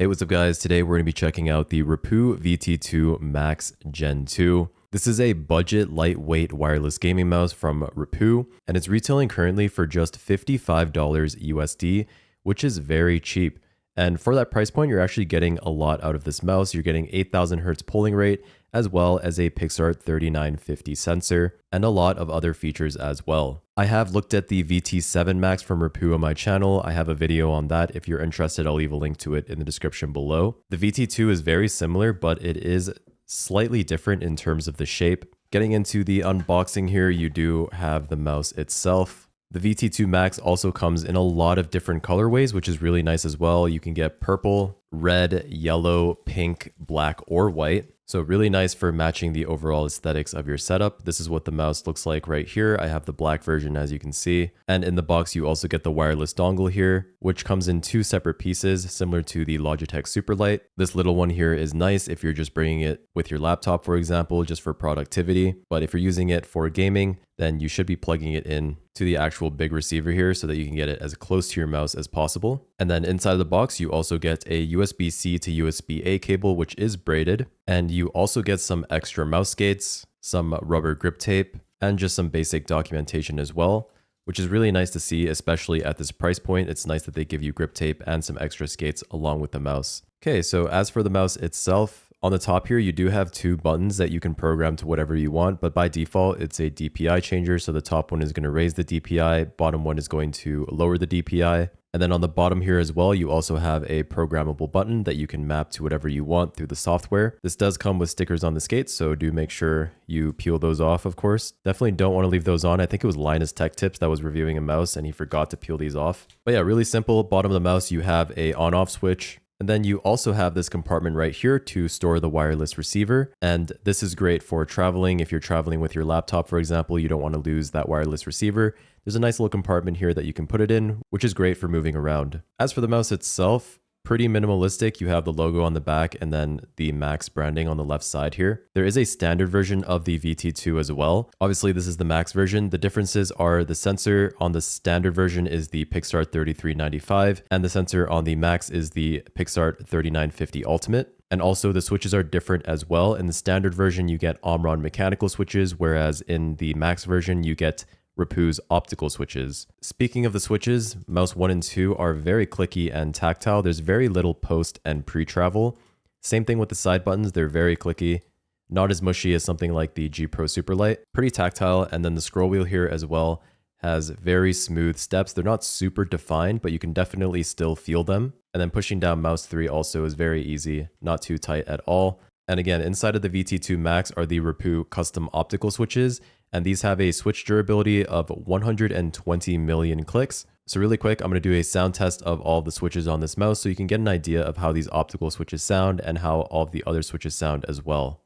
Hey, what's up guys? Today we're going to be checking out the Rapoo VT2 Max Gen 2. This is a budget lightweight wireless gaming mouse from Rapoo, and it's retailing currently for just $55 USD, which is very cheap. And for that price point, you're actually getting a lot out of this mouse. You're getting 8000 Hz polling rate, as well as a Pixart 3950 sensor, and a lot of other features as well. I have looked at the VT7 Max from Rapoo on my channel. I have a video on that. If you're interested, I'll leave a link to it in the description below. The VT2 is very similar, but it is slightly different in terms of the shape. Getting into the unboxing here, you do have the mouse itself. The VT2 Max also comes in a lot of different colorways, which is really nice as well. You can get purple, red, yellow, pink, black, or white. So really nice for matching the overall aesthetics of your setup. This is what the mouse looks like right here. I have the black version, as you can see. And in the box, you also get the wireless dongle here, which comes in two separate pieces, similar to the Logitech Superlight. This little one here is nice if you're just bringing it with your laptop, for example, just for productivity. But if you're using it for gaming, then you should be plugging it in to the actual big receiver here so that you can get it as close to your mouse as possible. And then inside of the box, you also get a USB-C to USB-A cable, which is braided. And you also get some extra mouse skates, some rubber grip tape, and just some basic documentation as well, which is really nice to see, especially at this price point. It's nice that they give you grip tape and some extra skates along with the mouse. Okay, so as for the mouse itself, on the top here, you do have two buttons that you can program to whatever you want, but by default, it's a DPI changer. So the top one is going to raise the DPI, bottom one is going to lower the DPI. And then on the bottom here as well, you also have a programmable button that you can map to whatever you want through the software. This does come with stickers on the skates, so do make sure you peel those off, of course. Definitely don't want to leave those on. I think it was Linus Tech Tips that was reviewing a mouse and he forgot to peel these off. But yeah, really simple. Bottom of the mouse, you have a on-off switch. And then you also have this compartment right here to store the wireless receiver. And this is great for traveling. If you're traveling with your laptop, for example, you don't want to lose that wireless receiver. There's a nice little compartment here that you can put it in, which is great for moving around. As for the mouse itself, pretty minimalistic. You have the logo on the back and then the Max branding on the left side here. There is a standard version of the VT2 as well. Obviously, this is the Max version. The differences are the sensor on the standard version is the Pixart 3395 and the sensor on the Max is the Pixart 3950 Ultimate. And also the switches are different as well. In the standard version, you get Omron mechanical switches, whereas in the Max version, you get Rapoo's optical switches. Speaking of the switches, mouse 1 and 2 are very clicky and tactile. There's very little post and pre-travel. Same thing with the side buttons, they're very clicky. Not as mushy as something like the G Pro Superlight. Pretty tactile, and then the scroll wheel here as well has very smooth steps. They're not super defined, but you can definitely still feel them. And then pushing down mouse 3 also is very easy, not too tight at all. And again, inside of the VT2 Max are the Rapoo custom optical switches, and these have a switch durability of 120 million clicks. So really quick, I'm going to do a sound test of all of the switches on this mouse so you can get an idea of how these optical switches sound and how all of the other switches sound as well.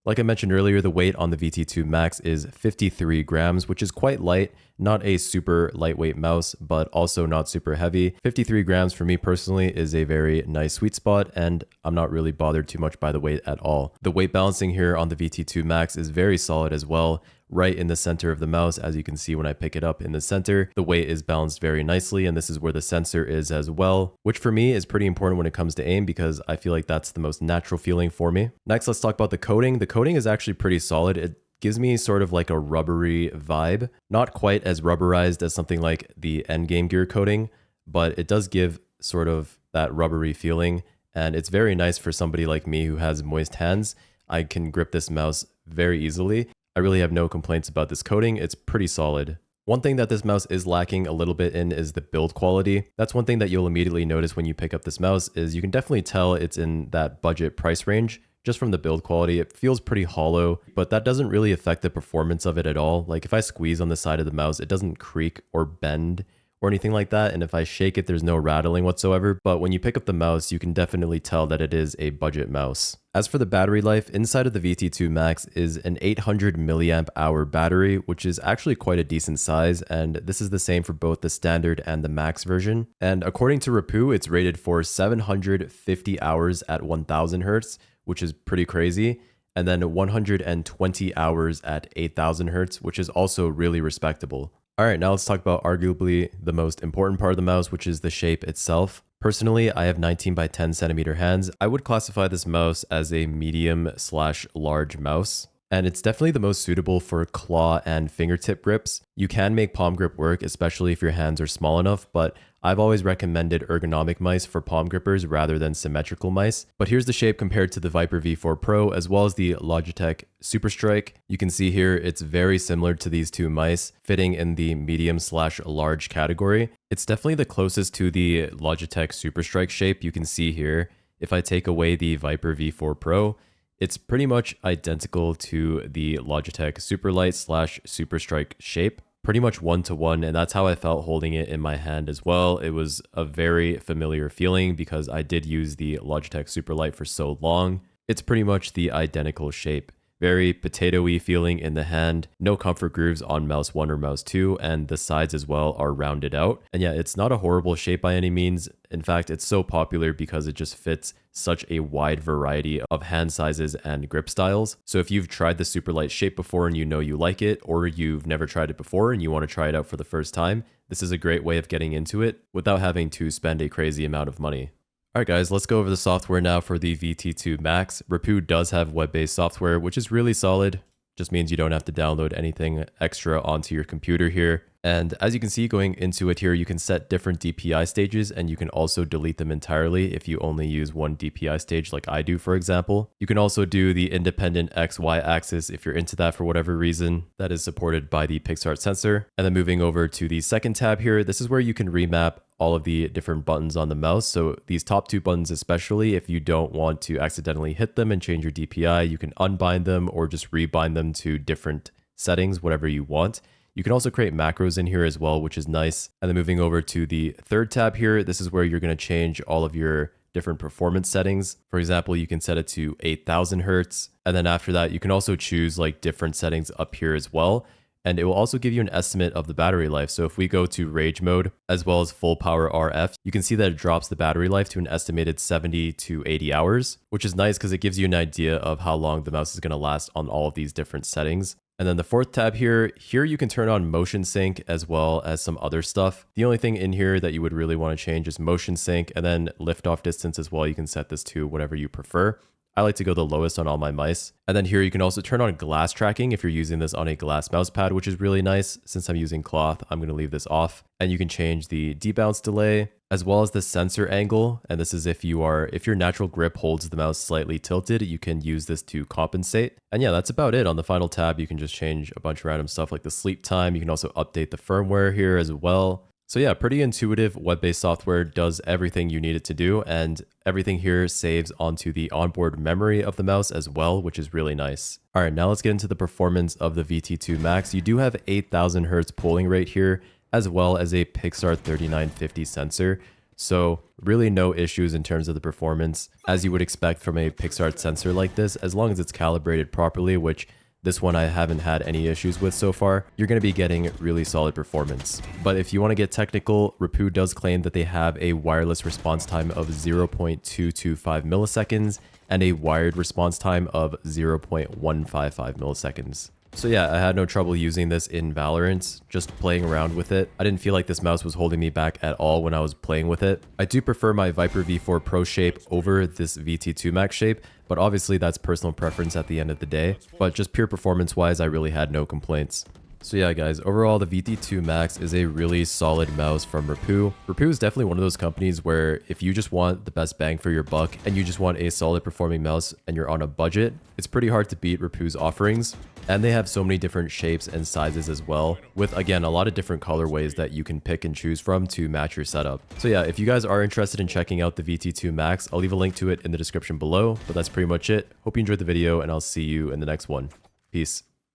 Like I mentioned earlier, the weight on the VT2 Max is 53 grams, which is quite light, not a super lightweight mouse, but also not super heavy. 53 grams for me personally is a very nice sweet spot, and I'm not really bothered too much by the weight at all. The weight balancing here on the VT2 Max is very solid as well. Right in the center of the mouse, as you can see when I pick it up in the center, the weight is balanced very nicely, and this is where the sensor is as well, which for me is pretty important when it comes to aim because I feel like that's the most natural feeling for me. Next, let's talk about the coating. The coating is actually pretty solid. It gives me sort of like a rubbery vibe, not quite as rubberized as something like the Endgame Gear coating, but it does give sort of that rubbery feeling, and it's very nice for somebody like me who has moist hands. I can grip this mouse very easily. I really have no complaints about this coating. It's pretty solid. One thing that this mouse is lacking a little bit in is the build quality. That's one thing that you'll immediately notice when you pick up this mouse is you can definitely tell it's in that budget price range. Just from the build quality, it feels pretty hollow, but that doesn't really affect the performance of it at all. Like if I squeeze on the side of the mouse, it doesn't creak or bend or anything like that, and if I shake it, there's no rattling whatsoever, but when you pick up the mouse, you can definitely tell that it is a budget mouse. As for the battery life, inside of the VT2 Max is an 800 milliamp hour battery, which is actually quite a decent size, and this is the same for both the standard and the Max version. And according to Rapoo, it's rated for 750 hours at 1000 Hz, which is pretty crazy, and then 120 hours at 8000 Hz, which is also really respectable. Alright, now let's talk about arguably the most important part of the mouse, which is the shape itself. Personally, I have 19 by 10 centimeter hands. I would classify this mouse as a medium/large mouse, and it's definitely the most suitable for claw and fingertip grips. You can make palm grip work, especially if your hands are small enough, but I've always recommended ergonomic mice for palm grippers rather than symmetrical mice. But here's the shape compared to the Viper V4 Pro as well as the Logitech Superstrike. You can see here it's very similar to these two mice, fitting in the medium/large category. It's definitely the closest to the Logitech Superstrike shape you can see here. If I take away the Viper V4 Pro, it's pretty much identical to the Logitech Superlight/Superstrike shape. Pretty much one-to-one, and that's how I felt holding it in my hand as well. It was a very familiar feeling because I did use the Logitech Superlight for so long. It's pretty much the identical shape. Very potato-y feeling in the hand, no comfort grooves on mouse 1 or mouse 2, and the sides as well are rounded out. And yeah, it's not a horrible shape by any means. In fact, it's so popular because it just fits such a wide variety of hand sizes and grip styles. So if you've tried the Superlight shape before and you know you like it, or you've never tried it before and you want to try it out for the first time, this is a great way of getting into it without having to spend a crazy amount of money. Alright guys, let's go over the software now for the VT2 Max. Rapoo does have web-based software, which is really solid. Just means you don't have to download anything extra onto your computer here. And as you can see going into it here, you can set different DPI stages and you can also delete them entirely if you only use one DPI stage like I do, for example. You can also do the independent XY axis if you're into that for whatever reason. That is supported by the PixArt sensor. And then moving over to the second tab here, this is where you can remap all of the different buttons on the mouse. So these top two buttons especially, if you don't want to accidentally hit them and change your DPI, you can unbind them or just rebind them to different settings, whatever you want. You can also create macros in here as well, which is nice. And then moving over to the third tab here, this is where you're going to change all of your different performance settings. For example, you can set it to 8000 Hertz. And then after that, you can also choose like different settings up here as well. And it will also give you an estimate of the battery life. So if we go to rage mode as well as full power RF, you can see that it drops the battery life to an estimated 70 to 80 hours, which is nice because it gives you an idea of how long the mouse is going to last on all of these different settings. And then the fourth tab here you can turn on motion sync as well as some other stuff. The only thing in here that you would really want to change is motion sync, and then liftoff distance as well. You can set this to whatever you prefer. I like to go the lowest on all my mice. And then here you can also turn on glass tracking if you're using this on a glass mouse pad, which is really nice. Since I'm using cloth, I'm going to leave this off. And you can change the debounce delay as well as the sensor angle. And this is if your natural grip holds the mouse slightly tilted, you can use this to compensate. And yeah, that's about it. On the final tab, you can just change a bunch of random stuff like the sleep time. You can also update the firmware here as well. So yeah, pretty intuitive web-based software, does everything you need it to do, and everything here saves onto the onboard memory of the mouse as well, which is really nice. All right, now let's get into the performance of the VT2 Max. You do have 8000 Hertz polling rate here, as well as a PixArt 3950 sensor. So really no issues in terms of the performance, as you would expect from a PixArt sensor like this, as long as it's calibrated properly, which this one I haven't had any issues with so far. You're going to be getting really solid performance. But if you want to get technical, Rapoo does claim that they have a wireless response time of 0.225 milliseconds and a wired response time of 0.155 milliseconds. So yeah, I had no trouble using this in Valorant, just playing around with it. I didn't feel like this mouse was holding me back at all when I was playing with it. I do prefer my Viper V4 Pro shape over this VT2 Max shape, but obviously that's personal preference at the end of the day. But just pure performance wise, I really had no complaints. So yeah guys, overall the VT2 Max is a really solid mouse from Rapoo. Rapoo is definitely one of those companies where if you just want the best bang for your buck and you just want a solid performing mouse and you're on a budget, it's pretty hard to beat Rapoo's offerings. And they have so many different shapes and sizes as well, with again a lot of different colorways that you can pick and choose from to match your setup. So yeah, if you guys are interested in checking out the VT2 Max, I'll leave a link to it in the description below, but that's pretty much it. Hope you enjoyed the video and I'll see you in the next one. Peace.